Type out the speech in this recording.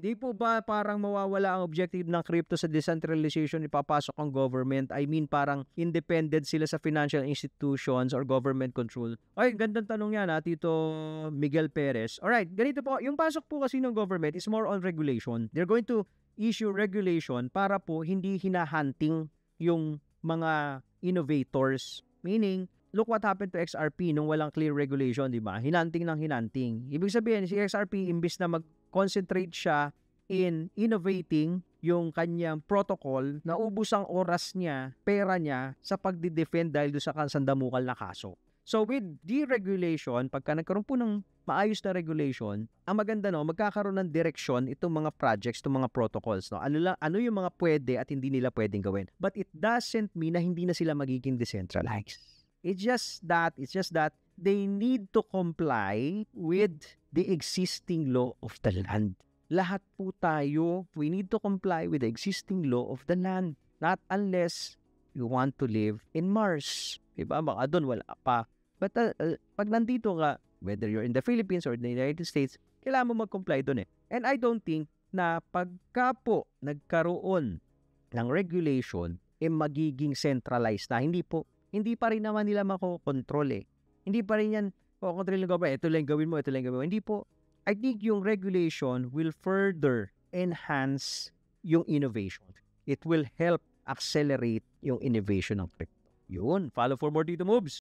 Di po ba parang mawawala ang objective ng crypto sa decentralization, ipapasok ang government? I mean, parang independent sila sa financial institutions or government control. Ay, gandang tanong yan, Tito Miguel Perez. Alright, ganito po, yung pasok po kasi ng government is more on regulation. They're going to issue regulation para po hindi hinahunting yung mga innovators. Meaning, look what happened to XRP nung walang clear regulation, di ba? Hinanting ng hinanting. Ibig sabihin, si XRP, imbis na concentrate siya in innovating yung kanyang protocol, naubos ang oras niya, pera niya sa pagdi-defend dahil doon sa kansandamukal na kaso. So with deregulation, pagka nagkaroon po ng maayos na regulation, ang maganda magkakaroon ng direksyon itong mga projects, itong mga protocols. Ano yung mga pwede at hindi nila pwedeng gawin. But it doesn't mean na hindi na sila magiging decentralized. It's just that they need to comply with the existing law of the land. Lahat po tayo, we need to comply with the existing law of the land. Not unless you want to live in Mars. Diba? Baka doon wala pa. But pag nandito ka, whether you're in the Philippines or the United States, kailangan mo mag-comply doon eh. And I don't think na pagka po nagkaroon ng regulation, magiging centralized na. Hindi pa rin naman nila makokontrol eh. Hindi pa rin yan, control ng government, ito lang gawin mo, ito lang gawin mo. Hindi po. I think yung regulation will further enhance yung innovation. It will help accelerate yung innovation ng crypto. Yun. Follow for more Dito Moves.